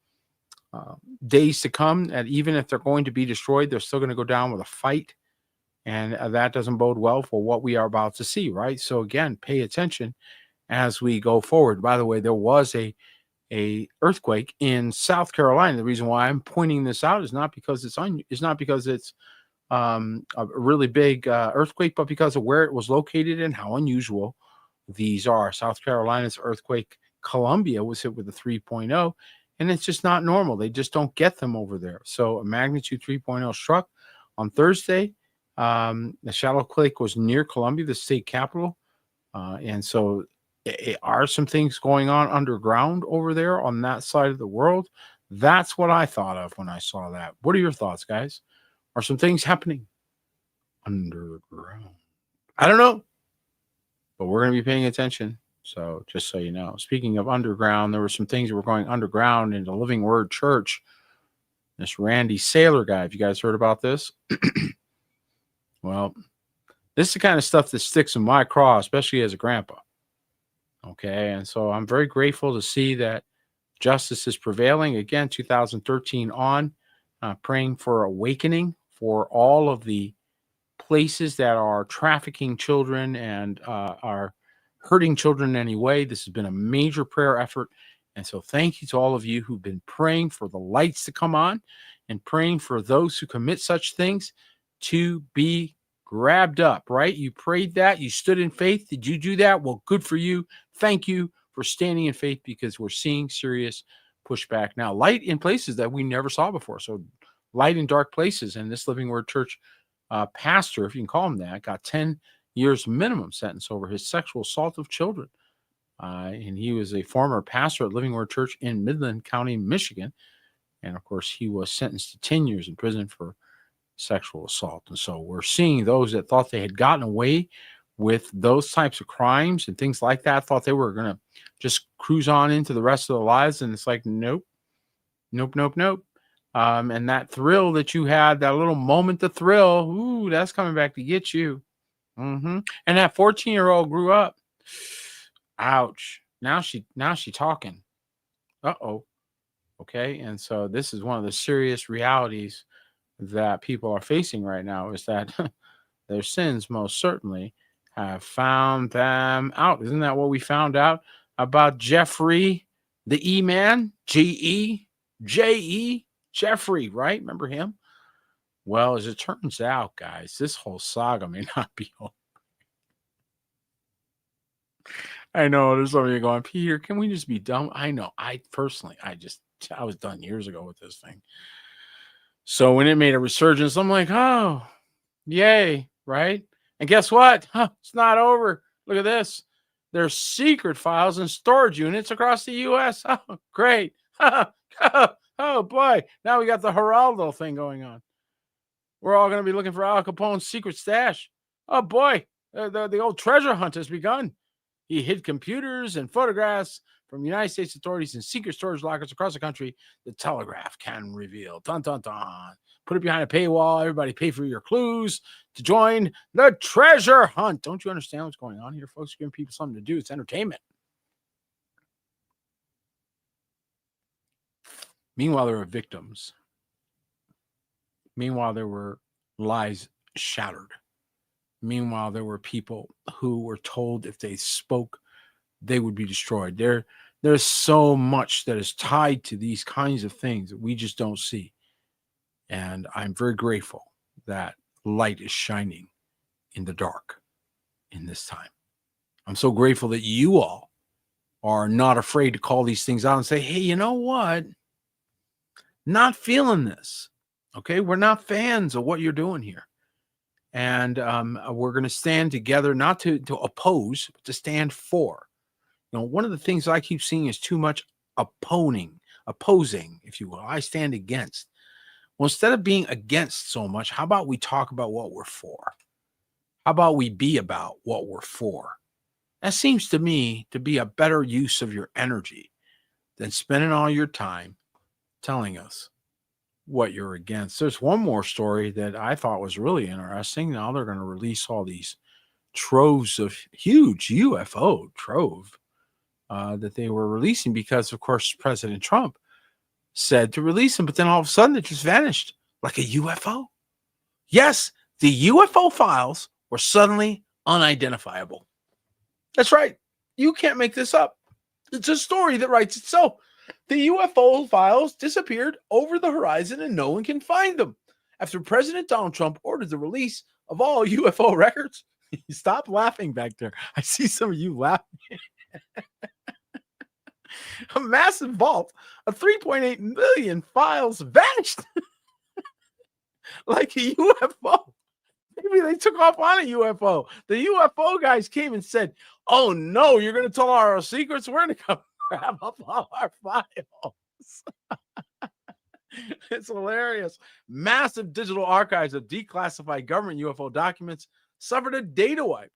days to come. And even if they're going to be destroyed, they're still going to go down with a fight. And that doesn't bode well for what we are about to see, right? So again, pay attention as we go forward. By the way, there was a a earthquake in South Carolina. The reason why I'm pointing this out is not because it's a really big earthquake, but because of where it was located and how unusual these are. South Carolina's earthquake, Columbia, was hit with a 3.0, and it's just not normal. They just don't get them over there. So a magnitude 3.0 struck on Thursday. The shallow quake was near Columbia, the state capital. And so are some things going on underground over there on that side of the world? That's what I thought of when I saw that. What are your thoughts, guys? Are some things happening underground? I don't know, but we're going to be paying attention. So just so you know, speaking of underground, there were some things that were going underground in the Living Word Church. This Randy Saylor guy, have you guys heard about this? Well, this is the kind of stuff that sticks in my craw, especially as a grandpa. Okay, and so I'm very grateful to see that justice is prevailing. Again, 2013 on, praying for awakening for all of the places that are trafficking children and are hurting children in any way. This has been a major prayer effort. And so thank you to all of you who've been praying for the lights to come on and praying for those who commit such things to be grabbed up, right? You prayed that. You stood in faith. Did you do that? Well, good for you. Thank you for standing in faith, because we're seeing serious pushback now. Light in places that we never saw before. So light in dark places. And this Living Word Church pastor, if you can call him that, got 10 years minimum sentence over his sexual assault of children. And he was a former pastor at Living Word Church in Midland County, Michigan. And of course, he was sentenced to 10 years in prison for sexual assault. And so we're seeing those that thought they had gotten away with those types of crimes and things like that, thought they were going to just cruise on into the rest of their lives. And it's like, nope. And that thrill that you had, that little moment of thrill, ooh, that's coming back to get you. And that 14-year-old grew up. Ouch. Now she talking. Uh-oh. Okay. And so this is one of the serious realities that people are facing right now, is that their sins most certainly have found them out. Isn't that what we found out about Jeffrey, the E-Man? J-E, Jeffrey, right? Remember him? Well, as it turns out, guys, this whole saga may not be over. I know there's some of you going, Peter, can we just be done? I know. I was done years ago with this thing. So when it made a resurgence, I'm like, oh, yay, right? And guess what? It's not over. Look at this. There's secret files and storage units across the U.S. Oh, great. Oh, boy. Now we got the Geraldo thing going on. We're all going to be looking for Al Capone's secret stash. Oh, boy. The old treasure hunt has begun. He hid computers and photographs from United States authorities in secret storage lockers across the country. The Telegraph can reveal. Dun, dun, dun. Put it behind a paywall. Everybody pay for your clues to join the treasure hunt. Don't you understand what's going on here, folks? Giving people something to do. It's entertainment. Meanwhile, there were victims. Meanwhile, there were lies shattered. Meanwhile, there were people who were told if they spoke, they would be destroyed. There's so much that is tied to these kinds of things that we just don't see. And I'm very grateful that light is shining in the dark in this time. I'm so grateful that you all are not afraid to call these things out and say, hey, you know what? Not feeling this. Okay, we're not fans of what you're doing here. And we're going to stand together, not to oppose, but to stand for. You know, one of the things I keep seeing is too much opposing, if you will. I stand against. Well, instead of being against so much, how about we talk about what we're for? How about we be about what we're for? That seems to me to be a better use of your energy than spending all your time telling us what you're against. There's one more story that I thought was really interesting. Now they're going to release all these troves of huge UFO trove that they were releasing because, of course, President Trump said to release them, but then all of a sudden it just vanished like a UFO. Yes, the UFO files were suddenly unidentifiable. That's right. You can't make this up. It's a story that writes itself. The UFO files disappeared over the horizon and no one can find them. After President Donald Trump ordered the release of all UFO records, stop laughing back there. I see some of you laughing. A massive vault of 3.8 million files vanished like a UFO. Maybe they took off on a UFO. The UFO guys came and said, "Oh no, you're going to tell our secrets? We're going to come grab up all our files." It's hilarious. Massive digital archives of declassified government UFO documents suffered a data wipe.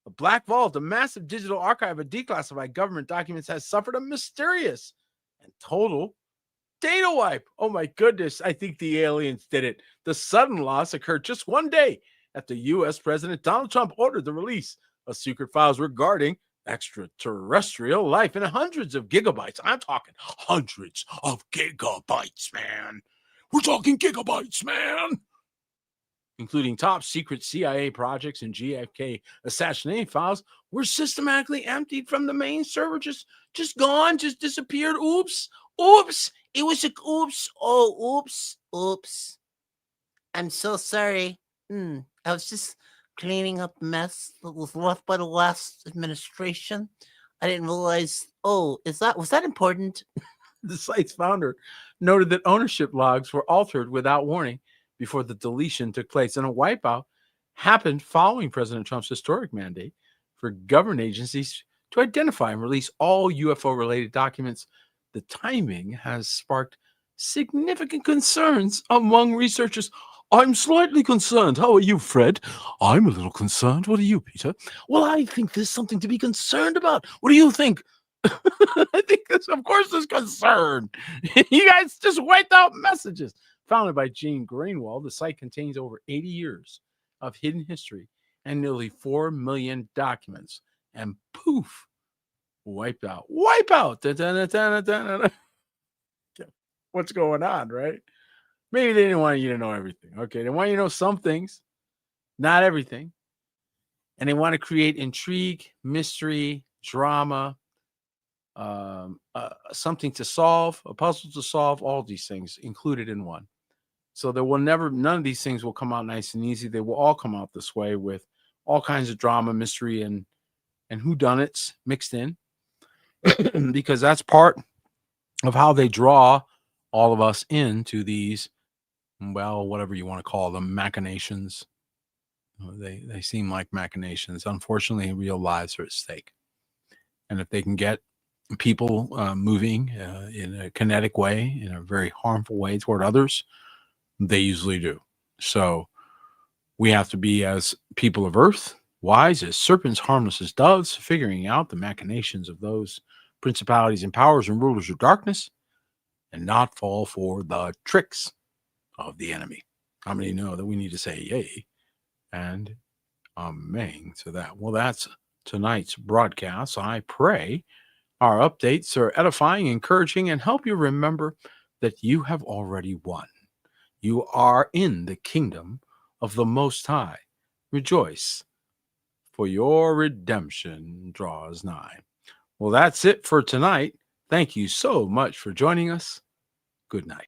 A black vault, a massive digital archive of declassified government documents, has suffered a mysterious and total data wipe. Oh my goodness. I think the aliens did it. The sudden loss occurred just one day after U.S. President Donald Trump ordered the release of secret files regarding extraterrestrial life in hundreds of gigabytes. I'm talking hundreds of gigabytes, man. We're talking gigabytes, man. Including top secret CIA projects and JFK assassination files, were systematically emptied from the main server. Just gone, just disappeared. Oops. It was a oops. Oh, oops. I'm so sorry. I was just cleaning up the mess that was left by the last administration. I didn't realize. Oh, was that important? The site's founder noted that ownership logs were altered without warning before the deletion took place, and a wipeout happened following President Trump's historic mandate for government agencies to identify and release all UFO-related documents. The timing has sparked significant concerns among researchers. I'm slightly concerned. How are you, Fred? I'm a little concerned. What are you, Peter? Well, I think there's something to be concerned about. What do you think? I think of course, there's concern. You guys just wiped out messages. Founded by Gene Greenwald, the site contains over 80 years of hidden history and nearly 4 million documents. And poof, wiped out. Da-da-da-da-da-da. What's going on, right? Maybe they didn't want you to know everything. Okay, they want you to know some things, not everything. And they want to create intrigue, mystery, drama, something to solve, a puzzle to solve, all these things included in one. So there will none of these things will come out nice and easy. They will all come out this way with all kinds of drama, mystery, and whodunits mixed in, because that's part of how they draw all of us into these, well, whatever you want to call them, machinations. They seem like machinations. Unfortunately, real lives are at stake. And if they can get people moving in a kinetic way, in a very harmful way toward others, they usually do. So we have to be, as people of earth, wise as serpents, harmless as doves, figuring out the machinations of those principalities and powers and rulers of darkness, and not fall for the tricks of the enemy. How many know that we need to say yay and amen to that? Well, that's tonight's broadcast. I pray our updates are edifying, encouraging, and help you remember that you have already won. You are in the kingdom of the Most High. Rejoice, for your redemption draws nigh. Well, that's it for tonight. Thank you so much for joining us. Good night.